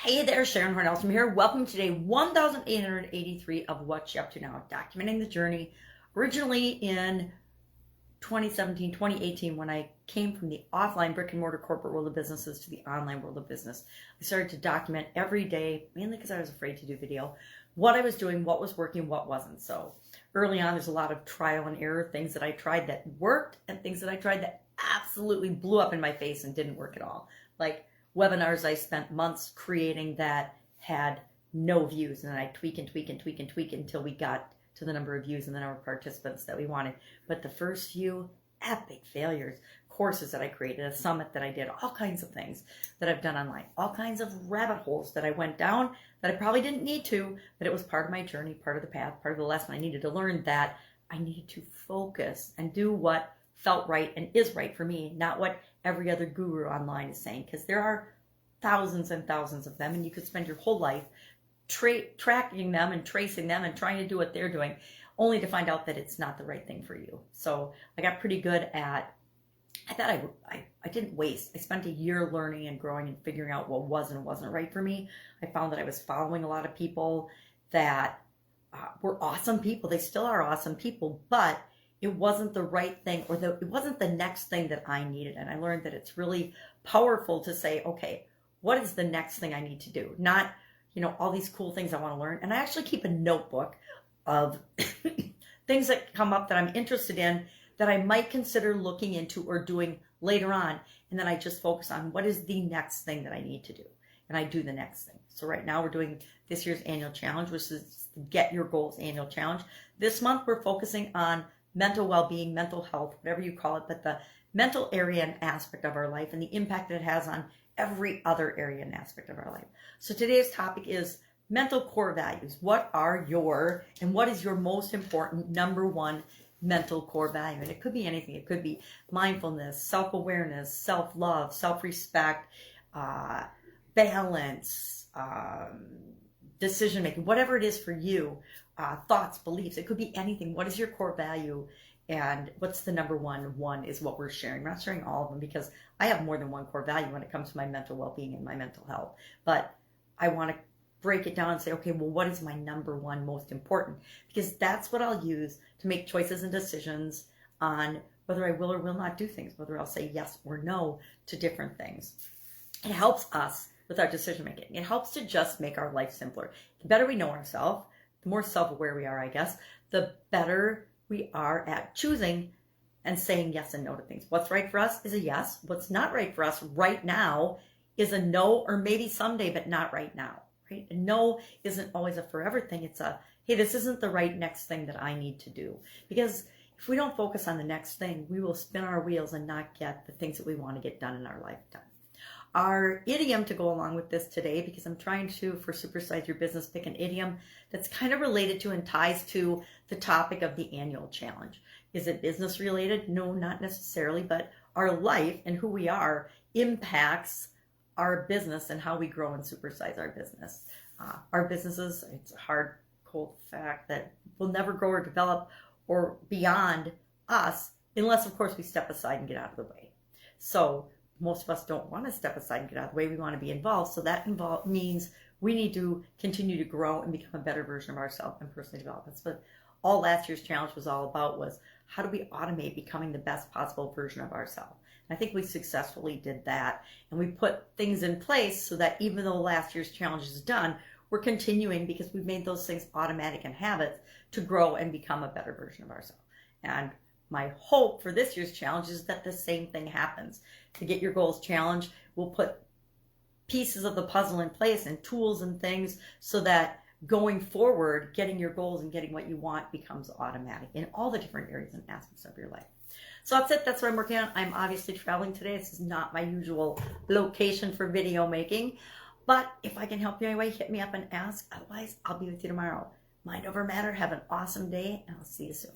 Hey there, Horne-Ellstrom here. Welcome to day 1883 of What You Up To Now, documenting the journey. Originally in 2017, 2018, when I came from the offline brick and mortar corporate world of businesses to the online world of business, I started to document every day, mainly because I was afraid to do video, what I was doing, what was working, what wasn't. So early on, there's a lot of trial and error, things that I tried that worked and things that I tried that absolutely blew up in my face and didn't work at all. Like webinars I spent months creating that had no views, and I tweak until we got to the number of views and the number of participants that we wanted. But the first few, epic failures. Courses that I created, a summit that I did, all kinds of things that I've done online, all kinds of rabbit holes that I went down that I probably didn't need to, but it was part of my journey, part of the path, part of the lesson I needed to learn, that I needed to focus and do what felt right and is right for me, not what every other guru online is saying, because there are thousands and thousands of them, and you could spend your whole life tracking them and tracing them and trying to do what they're doing, only to find out that it's not the right thing for you. So I got pretty good at, I thought I didn't waste. I spent a year learning and growing and figuring out what was and wasn't right for me. I found that I was following a lot of people that were awesome people. They still are awesome people, but it wasn't the right thing, or it wasn't the next thing that I needed. And I learned that it's really powerful to say, okay, what is the next thing I need to do? Not, all these cool things I want to learn. And I actually keep a notebook of things that come up that I'm interested in that I might consider looking into or doing later on. And then I just focus on what is the next thing that I need to do. And I do the next thing. So right now we're doing this year's annual challenge, which is the Get Your Goals annual challenge. This month we're focusing on mental well-being, mental health, whatever you call it, but the mental area and aspect of our life and the impact that it has on every other area and aspect of our life. So today's topic is mental core values. What is your most important number one mental core value? And it could be anything. It could be mindfulness, self-awareness, self-love, self-respect, balance, decision-making, whatever it is for you, thoughts, beliefs. It could be anything. What is your core value? And what's the number one? One is what we're sharing. We're not sharing all of them because I have more than one core value when it comes to my mental well-being and my mental health. But I want to break it down and say, okay, well, what is my number one most important? Because that's what I'll use to make choices and decisions on whether I will or will not do things, whether I'll say yes or no to different things. It helps us with our decision making. It helps to just make our life simpler. The better we know ourselves, the more self-aware we are, I guess, the better we are at choosing and saying yes and no to things. What's right for us is a yes. What's not right for us right now is a no, or maybe someday, but not right now. Right? A no isn't always a forever thing. It's a, hey, this isn't the right next thing that I need to do. Because if we don't focus on the next thing, we will spin our wheels and not get the things that we want to get done in our lifetime. Our idiom to go along with this today, because I'm trying to, for Supersize Your Business, pick an idiom that's kind of related to and ties to the topic of the annual challenge. Is it business related? No, not necessarily, but our life and who we are impacts our business and how we grow and supersize our business. Our businesses, it's a hard, cold fact that will never grow or develop or beyond us unless, of course, we step aside and get out of the way. So most of us don't want to step aside and get out of the way. We want to be involved. So that means we need to continue to grow and become a better version of ourselves and personally develop. That's what all last year's challenge was all about, was how do we automate becoming the best possible version of ourselves? And I think we successfully did that. And we put things in place so that even though last year's challenge is done, we're continuing because we've made those things automatic and habits to grow and become a better version of ourselves. And my hope for this year's challenge is that the same thing happens. To Get Your Goals challenge, we'll put pieces of the puzzle in place and tools and things so that going forward, getting your goals and getting what you want becomes automatic in all the different areas and aspects of your life. So that's it. That's what I'm working on. I'm obviously traveling today. This is not my usual location for video making. But if I can help you anyway, hit me up and ask. Otherwise, I'll be with you tomorrow. Mind over matter. Have an awesome day, and I'll see you soon.